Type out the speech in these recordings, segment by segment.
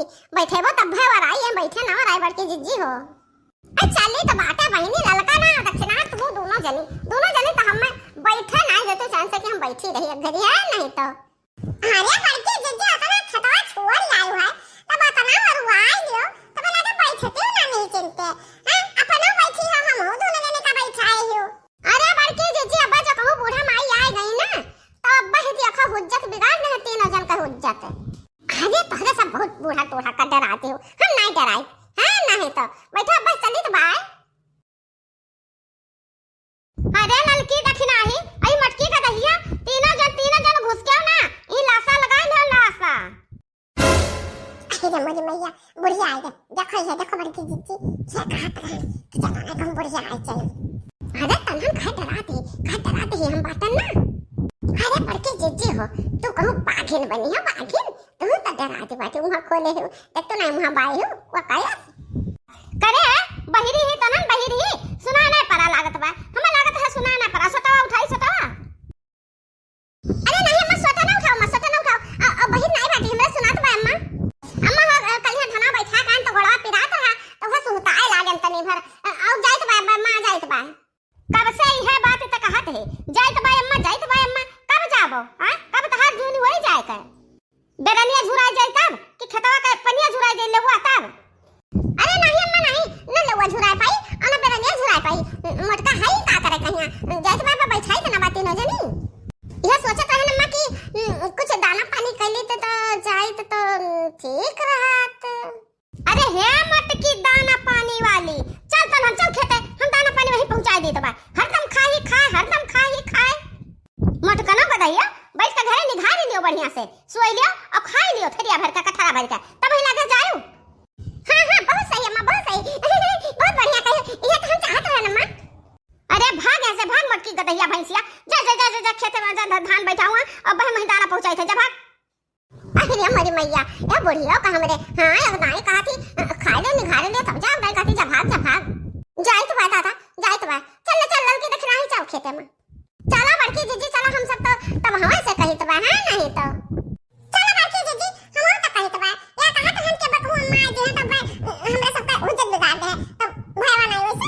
कहीं बैठे वो तब भय आई है बैठे ना राय बड़की जिज्जी हो। चली तो बाटे बहनी ललका ना दक्षिणा तू दोनों जनी तो हम बैठे ना देते चांस कि हम बैठी रही घरी है नहीं तो अरे बड़की जिज्जी अपना खतवा छोड़ लाई है तब अपना मरुआई दियो तब लगा बैठते ना नहीं चिंते हां अपना बैठी हो हम हो दोनों जने का बैठाए हो। अरे बड़की जिज्जी अब्बा जो कहूं बूढ़ा माई आ गई ना तो अब्बा ही अखा हुज्जत बिगाड़ दे तीनों जन का हुज्जत। अरे तोहरे सब बहुत बूढ़ा टोढ़ा का डराते हो हम नहीं डराए हां नहीं तो बैठो अब्बा चली तो बाय। अरे ललकी दक्षिणाही आई मटकी का दहिया तीनों जन घुस के ना ई लासा लगाए ना लासा। अरे मोरी मैया बुढ़िया आ गई देखो बड़की जिज्जी क्या कहत रहे चलो ना हम बुढ़िया आ चल। अरे तन्हन खा डराते ही हम बातन ना। अरे बड़की जिज्जी हो तू कहूं बाघिन बनी हो बाघिन तू तो डराती बाटे मुंह खोले हो देख तो नहीं मुंह बाई हो वो काया करे बहिरी ही तनन बहिरी ही सुना नहीं परा लागत बा हमें लागत है सुना नहीं परा सतावा उठाई सतावा। अरे नहीं अम्मा सता ना उठाओ अब बहिर नहीं बाटी हमरा सुनात बा अम्मा कल है धना बैठा कान तो घोड़ा पिरात है तो वो सुताए लागन तनी भर औ जाइत बा मां जाइत बा कब से ई है बात त कहत है जाइत बा अम्मा कब जाबो हां कब तहार जून होई जाए का बेरनिया झुराई जाए तब कि खतवा का पनिया झुराई जाए लेवा तब। अरे नहीं अम्मा नहीं न लेवा झुराई पाई अन बेरनिया झुराई पाई मोटका है का करे कहिया जाइत बाबा बैठाई त ना बाती न जनी यह सोचत है अम्मा कि कुछ दाना पानी कैली तो जाइत तो ठीक रहत। अरे हे मटकी दाना पानी वाली चल तो चल खेते हम दाना पानी वहीं पहुंचा दी तो बा हरदम खाई मोटका ना बताइए बैठ के घरे निघार लियो बढ़िया से सोई लियो और खाई लियो थरिया भर का कथरा भर का तब ही लगे जायो। हां बहुत सही अम्मा बहुत सही बहुत बढ़िया कहे ये तो हम चाहत रहे अम्मा। अरे भाग ऐसे भाग मटकी गदहिया भैंसिया जा खेते में जा धान बैठाऊंगा और बह में दाना पहुंचाई थे जा भाग। अरे हमारी मैया ये बुढ़िया का हमरे हां लगनाई कहा थी खाए ले निघारे ले तब जा गई कहती जा भाग जाई तो बात आता जाई तो बात चल लड़की दिख रहा है जाओ खेते में चला बड़की जिज्जी चला हम सब तो तब हवा से कही तो बा हां नहीं तो चला बड़की जिज्जी हम तो कही तो बा या कहा तो हम के बकू अम्मा जे है तब हमरा सब का उज्जत बिगाड़ दे तब भयवा नहीं वैसे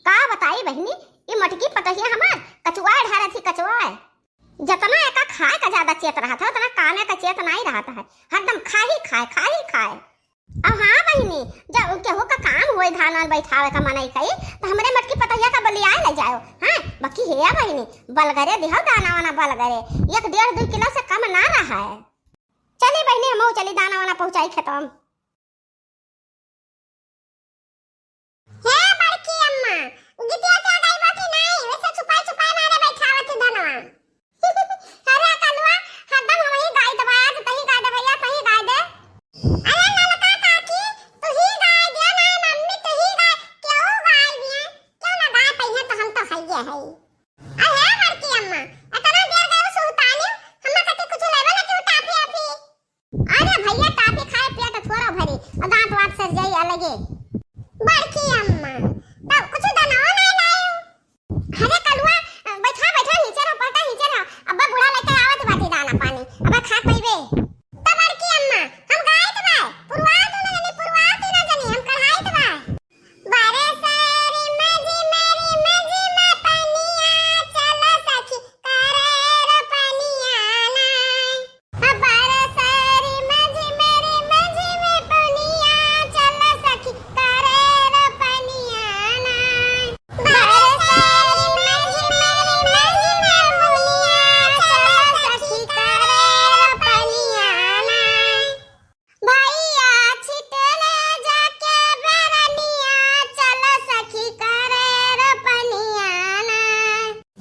का बताई बहनी ई मटकी पतहिया हमार कचुआ ढारा थी कचुआ जितना एका खाए का ज्यादा चेत रहा था उतना काने का चेत नहीं रहता है हरदम खाई अब हां बहनी जब के हो का काम होए धान बैठावे का मनई कई तो हमरे मटकी पतहिया का बलिया ले जाओ हां बाकी है बहनी बलगरे दिहो दाना वाना बलगरे 1.5-2 किलो से कम ना रहा है। चली बहनी हम चली दाना वाना पहुंचाई खत्म। हे बड़की अम्मा गिटिया क्या गई बाकी नहीं वैसे छुपाई मारे बैठावत धनवा। अरे कलवा हरदम हम ही गाय दबाया तो तही गाय दबाया तही गाय दे। अरे ललका काकी तू ही गाय दिया ना मम्मी तू ही गाय क्यों गाय दिया क्यों ना गाय पहिया तो हम तो हइए है। अरे बड़की अम्मा इतना देर गए सुतानी हम कते कुछ लेवे ना क्यों टाफी आपी। अरे भैया टाफी खाए पिया तो थोड़ा भरी और दांत वात सर जाई अलगे। बड़की अम्मा तब कुछ दाना नहीं लायो। अरे कलवा बैठा नीचे रहो पटा नीचे रहो अब्बा बूढ़ा लेके आवत बाटी दाना पानी अब्बा खा पईबे तब बड़की अम्मा हम गाय तो बा पुरवा तीना जनी हम कढ़ाई तो बा बारे सारी मजी मेरी में पनिया चल सखी करे रो पनिया ना बारे सारी मजी मेरी में पनिया चल सखी करे रो पनिया ना बारे सारी मजी मेरी में पनिया चल सखी करे रो पनिया ना भैया छिटले जाके बेरनिया चल सखी करे रो पनिया ना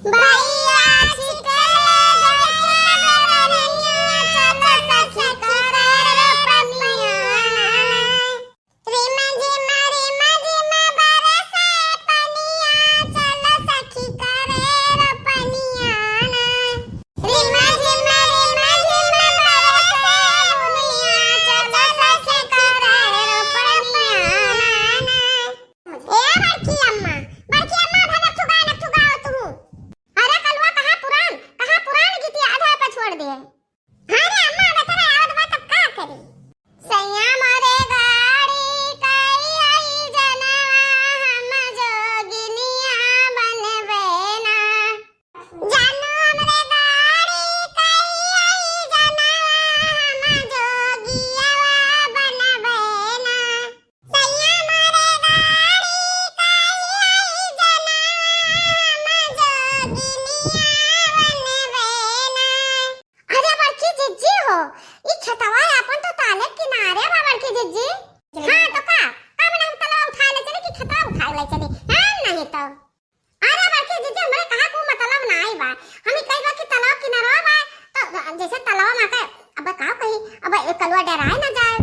भैया छिटले जाके बेरनिया चल सखी करे रो पनिया ना री मजी में बरसे पनिया चल सखी करे रो पनिया ना री मजी में बरसे बुनिया चल सखी करे रो पनिया ना। ए बड़की अम्मा भनक ठुगाओ तू। अरे कलवा कहां पुरान गीती आधा पे छोड़ दे। अरे अम्मा बता आवत करी सैया मोरे गाड़ी कई आई जनवा हम जोगिनिया बनवे ना जानू हमरे गाड़ी कई आई जनवा हम जोगिया बनवे ना सैया मोरे गाड़ी कई आई जनवा हम जोगिनिया बनवे ना। अरे बड़की जिज्जी हो ई छतवा अपन तो ताले किनारे बा बड़की जिज्जी। हां तो का बनाऊ तलवा उठा ले चले कि छतवा उठा ले चले हां नहीं तो अरे बड़की जिज्जी हमरे कहा को मतलब नहीं बा हमें कई बार कि तलाव किनारा बा तो जैसे तलाव में के अब का कही अब कलवा डराए ना जाए।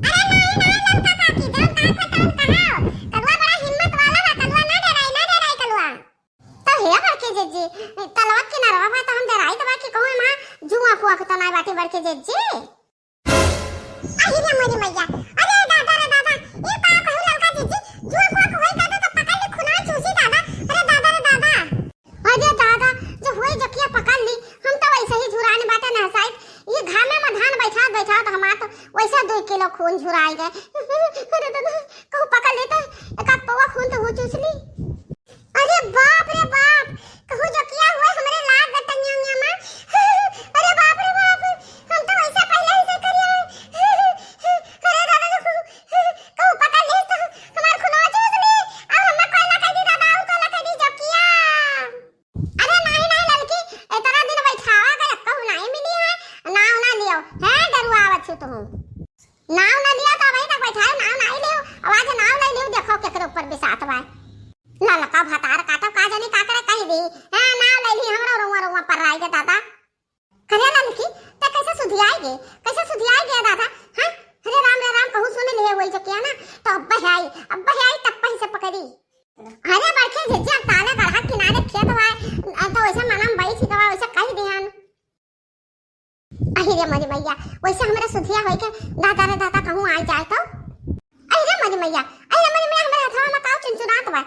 अरे नहीं नहीं लड़का काकी दम का खतम कहां कलवा बड़ा हिम्मत वाला बा कलवा ना डराई कलवा तो हे बड़की जिज्जी तलवा किनारा बा तो हम डराई तो बाकी कहूं मां जुआ फुआ को तो नहीं बाटी बड़की जिज्जी। अरे मोरी मैया अरे दादा रे दादा ये का कहू लड़का जिज्जी जुआ फुआ को होई दादा तो पकड़ ले खुना चूसी दादा अरे दादा रे दादा अरे दादा जो होई जकिया पकड़ ली हम तो वैसे ही झुराने बाटे ना साइड ये घामे में धान बैठा तो हमार तो वैसा 2 किलो खून झुराई गए अरे दादा कहू पकड़ लेता एक आध पौवा खून तो हो चूस ली। अरे बाप रे बाप कहू जकिया हुए हमरे लाग गटनिया में अरे बाप रे बाप हम तो वैसा पहले ही से करिया अरे दादा जो कहू पकड़ ले तो हमार खुना चूस ली अब हम कोई ना कह दी दादा उ को ना कह दी जकिया। अरे नहीं नहीं लड़की इतना दिन बैठावा गए कहू नहीं मिली है नाव ना लियो है डरुआ आवत छु तुम नाव ना लिया तो वहीं तक बैठाए नाव नहीं लियो आवाज नाव नहीं लियो देखो केकरे ऊपर बिसात बा ललका भतार काटो का जानी का करे कह दी हां नाव ले ली हमरा रुआ पर आई गे दादा करे लड़की ते कैसे सुधियाएगे दादा हां अरे राम कहू सुन लिए वही जो किया ना तो अब्बा आई तप्पा ही से पकड़ी। अरे बड़के जिज्जी ताले गढ़ा किनारे खेत हुआ तो वैसे मनम बई थी दवा वैसे कह दियान। अरे मरी मैया वैसे हमरा सुधिया होई के दादा रे दादा कहूं आई जाए तो अरे मरी मैया हमरा हथवा में काऊ चुनचुनात बा